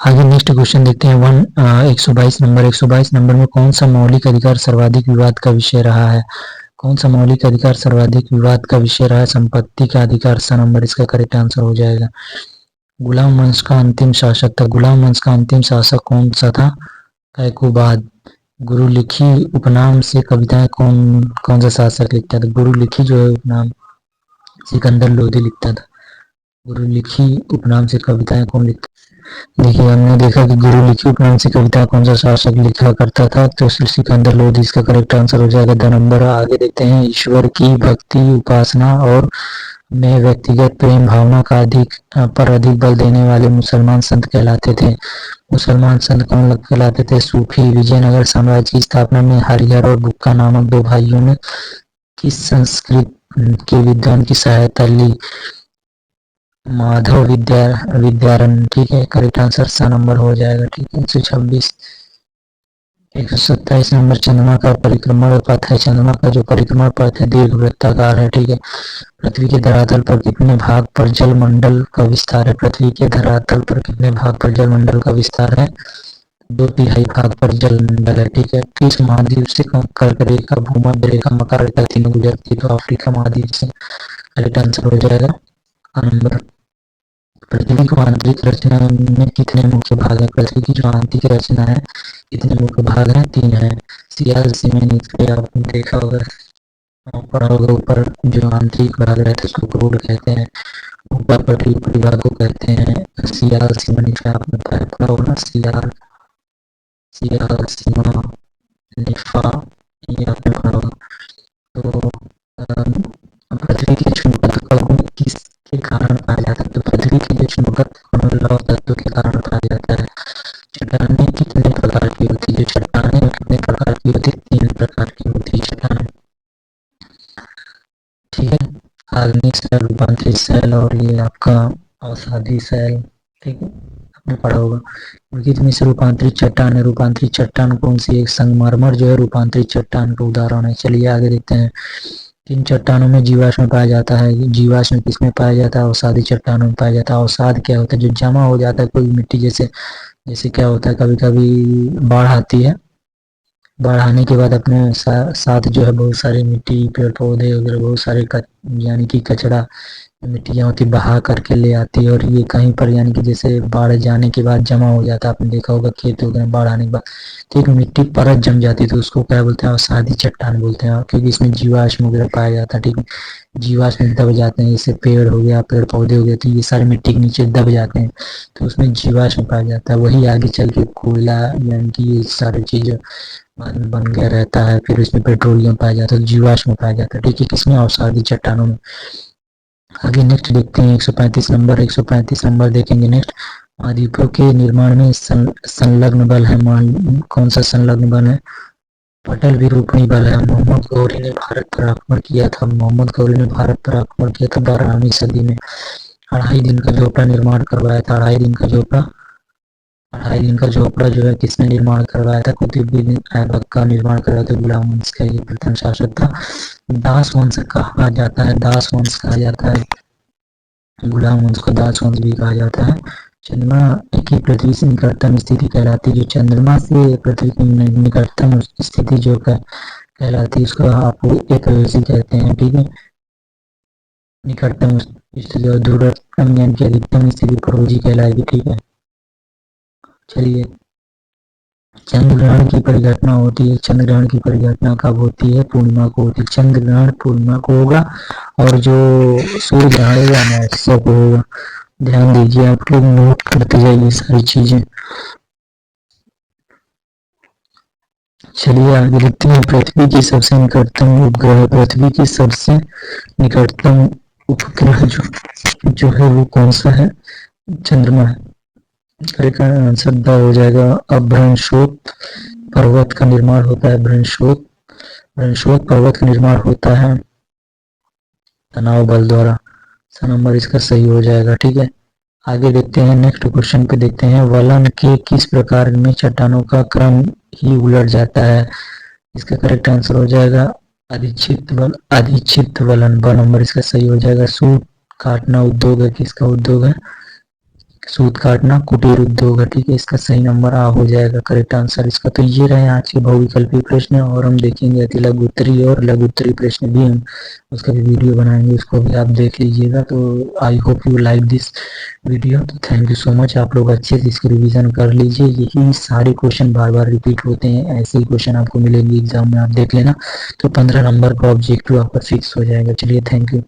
आगे नेक्स्ट क्वेश्चन देखते हैं। 122 नंबर में कौन सा मौलिक अधिकार सर्वाधिक विवाद का विषय रहा है, कौन सा मौलिक अधिकार सर्वाधिक विवाद का विषय रहा है, संपत्ति का अधिकार सा नंबर इसका करेक्ट आंसर हो जाएगा। गुलाम वंश का अंतिम शासक था, गुलाम वंश का अंतिम शासक कौन सा था, कैकुबाद। गुरु लिखी उपनाम से कविताएं कौन सा शासक लिखता था, गुरु लिखी जो है उपनाम सिकंदर लोधी लिखता था। गुरु लिखी उपनाम से कविताएं कौन लिखता, देखिए हमने देखा कि गुरु लिखी उपनाम से कविता कौन सा शासक लिखा करता था, तो सिकंदर लोधी इसका करेक्ट आंसर हो जाएगा, 2 नंबर। आगे देखते हैं, ईश्वर की भक्ति उपासना और में व्यक्तिगत प्रेम भावना का अधिक बल देने वाले मुसलमान संत कहलाते थे। मुसलमान संत कौन कहलाते थे, सूफी। विजयनगर साम्राज्य की स्थापना में हरिहर और बुक्का नामक 2 भाइयों ने किस संस्कृत के विद्वान की सहायता ली, माधव विद्यारण्य, ठीक है। करेक्ट आंसर सा नंबर हो जाएगा, ठीक है। 126। 127 नंबर, चंद्रमा का परिक्रमण पथ है, चंद्रमा का जो परिक्रमण पथ है दीर्घवृत्ताकार है, ठीक है। पृथ्वी के धरातल पर कितने भाग पर जल मंडल का विस्तार है, पृथ्वी के धरातल पर कितने भाग पर जल मंडल का विस्तार है, 2/3 भाग पर जल मंडल है, ठीक है। किस महाद्वीप से कर्क रेखा, भूमध्य रेखा, मकर रेखा तीनों गुजरती है, तो अफ्रीका महाद्वीप से करेक्ट आंसर हो जाएगा नंबर। पृथ्वी को आंतरिक रचना में कितने मुख्य भाग है, पृथ्वी की जो आंतरिक रचना है कितने मुख्य भाग हैं, 3 है। सियाल सीमेन, इसके आपने देखा होगा, पढ़ा होगा, ऊपर जो आंतरिक भाग रहता है उसको क्रूड कहते हैं, ऊपर पटरी ऊपरी भाग को कहते हैं सियाल सीमेन, इसका आपने पढ़ा होगा, सियाल सीमा निफा, ये आपने पढ़ा होगा। तो पृथ्वी की चुंबकत्व का गुण किसके कारण पाया जाता है, तो पृथ्वी की जो चुंबकत्व गुण लौह तत्व के कारण पाया जाता है। चट्टानें कितने प्रकार की होती है, जो चट्टानें कितने प्रकार की होती है? 3 प्रकार की होती है चट्टान। ठीक है, आग्नेय सेल, रूपांतरित सेल और ये आपका अवसादी सेल। ठीक है, आपने पढ़ा होगा। क्योंकि इसमें से रूपांतरित चट्टान है, रूपांतरित चट्टान कौन सी है? संगमरमर जो है रूपांतरित चट्टान का उदाहरण है। चलिए आगे देखते हैं। किन चट्टानों में जीवाश्म पाया जाता है? जीवाश्म किसमें पाया जाता है? अवसादी चट्टानों में पाया जाता है। अवसाद क्या होता है? जो जमा हो जाता है कोई मिट्टी, जैसे जैसे क्या होता है, कभी कभी बाढ़ आती है, बाढ़ आने के बाद अपने साथ जो है बहुत सारी मिट्टी, पेड़ पौधे वगैरह, बहुत सारे यानी कि कचरा, मिट्टियाँ होती बहा करके ले आती है, और ये कहीं पर यानी कि जैसे बाढ़ जाने के बाद जमा हो जाता है। आपने देखा होगा खेत वगैरह बाढ़ आने के बाद तो एक मिट्टी परत जम जाती है, तो उसको क्या बोलते हैं? अवसादी चट्टान बोलते हैं, क्योंकि इसमें जीवाश्म वगैरह पाया जाता है। ठीक है, जीवाश्म दब जाते हैं, जैसे पेड़ हो गया, पेड़ पौधे हो गए, तो ये सारे मिट्टी के नीचे दब जाते हैं, तो उसमें जीवाश्म पाया जाता है। वही आगे चल के कोयला यानी कि ये सारी चीज बन गया रहता है, फिर उसमें पेट्रोलियम पाया जाता है, जीवाश्म पाया जाता है। ठीक है, किसमें? अवसादी चट्टानों में। आगे नेक्स्ट देखते हैं 135 नंबर। 135 नंबर देखेंगे नेक्स्ट। महाद्वीपों के निर्माण में संलग्न बल है। कौन सा संलग्न बल है? पटल विरूपणी बल है। मोहम्मद गौरी ने भारत पर आक्रमण किया था। मोहम्मद गौरी ने भारत पर आक्रमण किया था 12वीं सदी में। 2.5 दिन का झोपड़ा निर्माण करवाया था। 2.5 दिन का झोपड़ा जो है किसने निर्माण करवाया था? कुतुबुद्दीन ऐबक का निर्माण करवाया था। गुलाम वंश का ये प्रथम शासक था। दास वंश कहा जाता है, दास वंश कहा जाता है, गुलाम वंश को दास वंश भी कहा जाता है। चंद्रमा की पृथ्वी से निकटतम स्थिति कहलाती है। जो चंद्रमा से पृथ्वी की निकटतम स्थिति जो कहलाती है, उसको आप एपोप्सिस कहते हैं। ठीक है, निकटतम स्थिति, और दूरतम यानी कि अधिकतम स्थिति परोजी कहलाएगी। ठीक है, चलिए। चंद्र ग्रहण की परिघटना होती है। चंद्र ग्रहण की परिघटना कब होती है? पूर्णिमा को होती है। चंद्र ग्रहण पूर्णिमा को होगा, और जो सूर्य ग्रहण होगा अमावस्या को होगा। ध्यान दीजिए, आप लोग नोट करते जाइए सारी चीजें। चलिए आगे देखते हैं। पृथ्वी की सबसे निकटतम उपग्रह, पृथ्वी की सबसे निकटतम उपग्रह जो है वो कौन सा है? चंद्रमा है। करेक्ट आंसर द हो जाएगा। अब बृहस्पति पर्वत का निर्माण होता है। बृहस्पति पर्वत का निर्माण होता है तनाव बल द्वारा। सा नंबर इसका सही हो जाएगा। ठीक है, आगे देखते हैं। नेक्स्ट क्वेश्चन पे देखते हैं। वलन के किस प्रकार में चट्टानों का क्रम ही उलट जाता है? इसका करेक्ट आंसर हो जाएगा अधिक्षिप्त वलन। ब नंबर इसका सही हो जाएगा। सूत काटना उद्योग है, किसका उद्योग है? सूत काटना कुटीर उद्योग है। ठीक है, इसका सही नंबर आ हो जाएगा करेक्ट आंसर इसका। तो ये रहे आज के बहुविकल्पी प्रश्न, और हम देखेंगे अति लघु उत्तरी और लघु उत्तरी प्रश्न भी, हम उसका भी वीडियो बनाएंगे, उसको भी आप देख लीजिएगा। तो I hope you like this video. तो थैंक यू सो मच। आप लोग अच्छे से इसकी रिविजन कर लीजिए। यही सारे क्वेश्चन बार बार रिपीट होते हैं, ऐसे ही क्वेश्चन आपको मिलेंगे एग्जाम में, आप देख लेना। तो 15 नंबर का ऑब्जेक्टिव आपका फिक्स हो जाएगा। चलिए, थैंक यू।